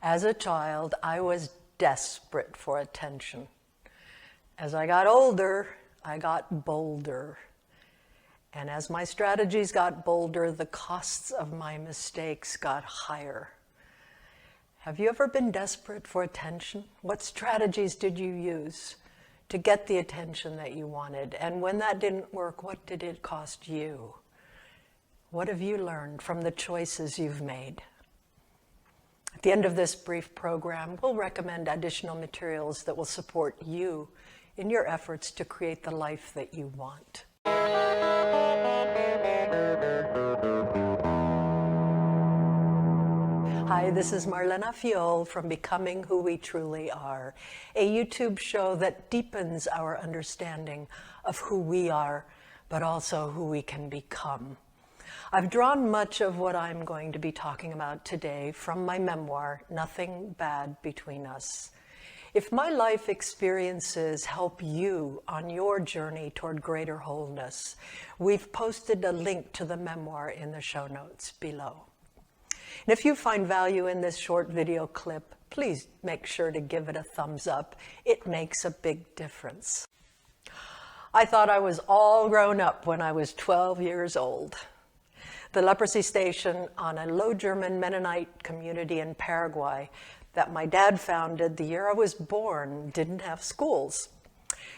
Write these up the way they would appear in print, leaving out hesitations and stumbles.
As a child, I was desperate for attention. As I got older, I got bolder. And as my strategies got bolder, the costs of my mistakes got higher. Have you ever been desperate for attention? What strategies did you use to get the attention that you wanted? And when that didn't work, what did it cost you? What have you learned from the choices you've made? At the end of this brief program, we'll recommend additional materials that will support you in your efforts to create the life that you want. Hi, this is Marlena Fiol from Becoming Who We Truly Are, a YouTube show that deepens our understanding of who we are, but also who we can become. I've drawn much of what I'm going to be talking about today from my memoir, Nothing Bad Between Us. If my life experiences help you on your journey toward greater wholeness, we've posted a link to the memoir in the show notes below. And if you find value in this short video clip, please make sure to give it a thumbs up. It makes a big difference. I thought I was all grown up when I was 12 years old. The leprosy station on a Low German Mennonite community in Paraguay that my dad founded the year I was born didn't have schools.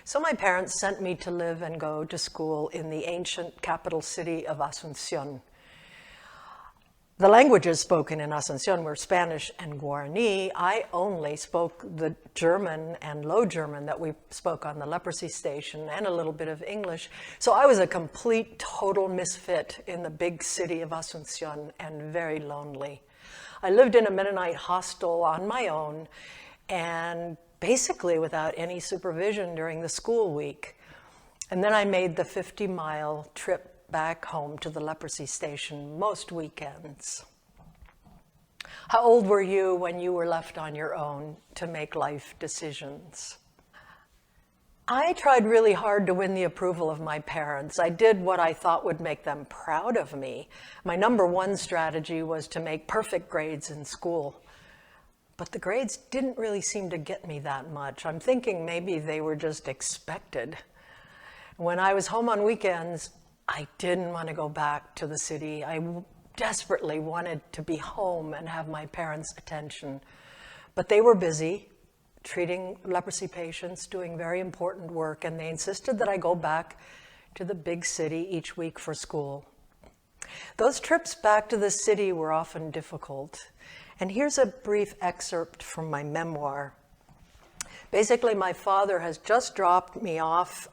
So my parents sent me to live and go to school in the ancient capital city of Asunción. The languages spoken in Asunción were Spanish and Guarani. I only spoke the German and Low German that we spoke on the leprosy station and a little bit of English. So I was a complete, total misfit in the big city of Asunción and very lonely. I lived in a Mennonite hostel on my own and basically without any supervision during the school week. And then I made the 50-mile trip back home to the leprosy station most weekends. How old were you when you were left on your own to make life decisions? I tried really hard to win the approval of my parents. I did what I thought would make them proud of me. My number one strategy was to make perfect grades in school. But the grades didn't really seem to get me that much. I'm thinking maybe they were just expected. When I was home on weekends, I didn't want to go back to the city. I desperately wanted to be home and have my parents' attention. But they were busy treating leprosy patients, doing very important work, and they insisted that I go back to the big city each week for school. Those trips back to the city were often difficult. And here's a brief excerpt from my memoir. Basically, my father has just dropped me off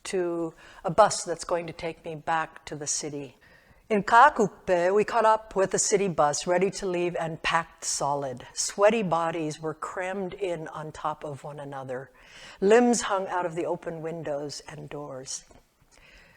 to a bus that's going to take me back to the city. In Ka'akupe, we caught up with a city bus ready to leave and packed solid. Sweaty bodies were crammed in on top of one another. Limbs hung out of the open windows and doors.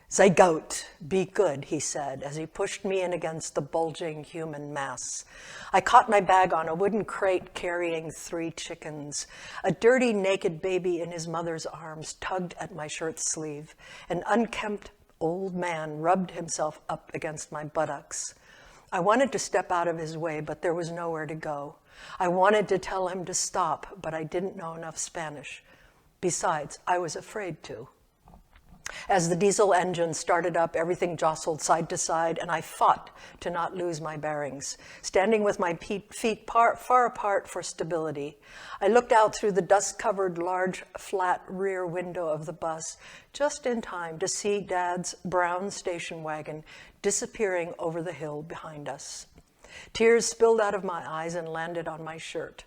"Sei goat, be good," he said, as he pushed me in against the bulging human mass. I caught my bag on a wooden crate carrying 3 chickens. A dirty, naked baby in his mother's arms tugged at my shirt sleeve. An unkempt old man rubbed himself up against my buttocks. I wanted to step out of his way, but there was nowhere to go. I wanted to tell him to stop, but I didn't know enough Spanish. Besides, I was afraid to. As the diesel engine started up, everything jostled side to side, and I fought to not lose my bearings, standing with my feet far apart for stability. I looked out through the dust-covered, large, flat rear window of the bus, just in time to see Dad's brown station wagon disappearing over the hill behind us. Tears spilled out of my eyes and landed on my shirt.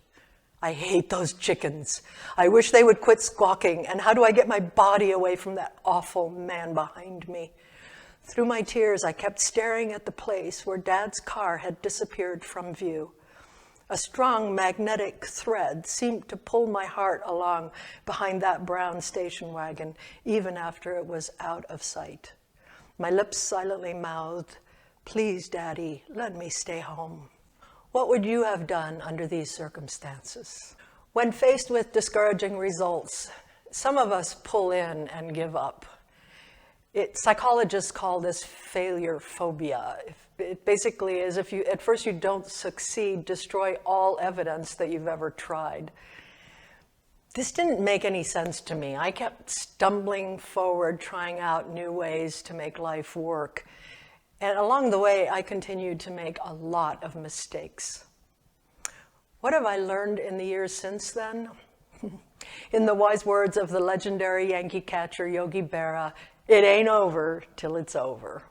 I hate those chickens. I wish they would quit squawking. And how do I get my body away from that awful man behind me? Through my tears, I kept staring at the place where Dad's car had disappeared from view. A strong magnetic thread seemed to pull my heart along behind that brown station wagon, even after it was out of sight. My lips silently mouthed, "Please, Daddy, let me stay home." What would you have done under these circumstances? When faced with discouraging results, some of us pull in and give up. Psychologists call this failure phobia. It basically is, if you at first you don't succeed, destroy all evidence that you've ever tried. This didn't make any sense to me. I kept stumbling forward, trying out new ways to make life work. And along the way, I continued to make a lot of mistakes. What have I learned in the years since then? In the wise words of the legendary Yankee catcher Yogi Berra, it ain't over till it's over.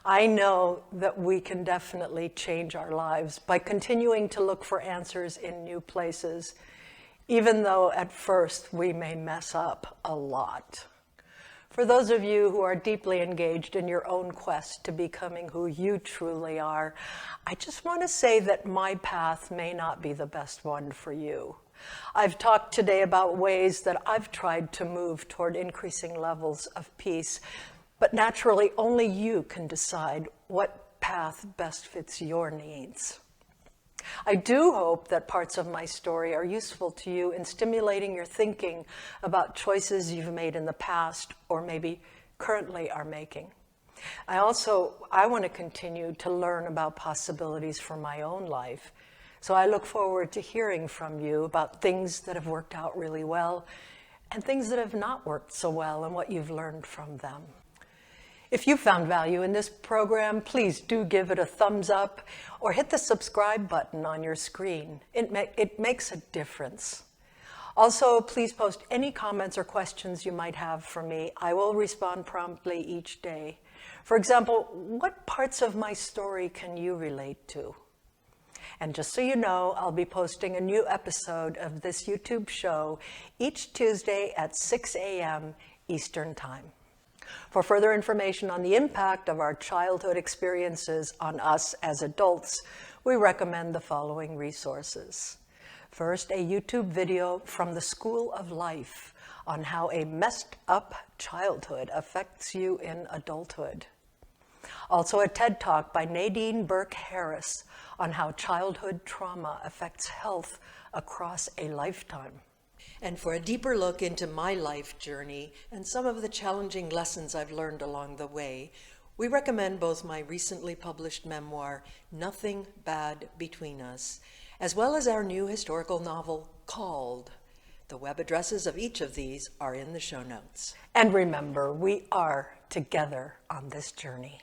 I know that we can definitely change our lives by continuing to look for answers in new places, even though at first we may mess up a lot. For those of you who are deeply engaged in your own quest to becoming who you truly are, I just want to say that my path may not be the best one for you. I've talked today about ways that I've tried to move toward increasing levels of peace, but naturally only you can decide what path best fits your needs. I do hope that parts of my story are useful to you in stimulating your thinking about choices you've made in the past or maybe currently are making. I want to continue to learn about possibilities for my own life. So I look forward to hearing from you about things that have worked out really well and things that have not worked so well and what you've learned from them. If you found value in this program, please do give it a thumbs up or hit the subscribe button on your screen. It makes a difference. Also, please post any comments or questions you might have for me. I will respond promptly each day. For example, what parts of my story can you relate to? And just so you know, I'll be posting a new episode of this YouTube show each Tuesday at 6 a.m. Eastern Time. For further information on the impact of our childhood experiences on us as adults, we recommend the following resources. First, a YouTube video from the School of Life on how a messed up childhood affects you in adulthood. Also, a TED Talk by Nadine Burke-Harris on how childhood trauma affects health across a lifetime. And for a deeper look into my life journey and some of the challenging lessons I've learned along the way, we recommend both my recently published memoir, Nothing Bad Between Us, as well as our new historical novel, Called. The web addresses of each of these are in the show notes. And remember, we are together on this journey.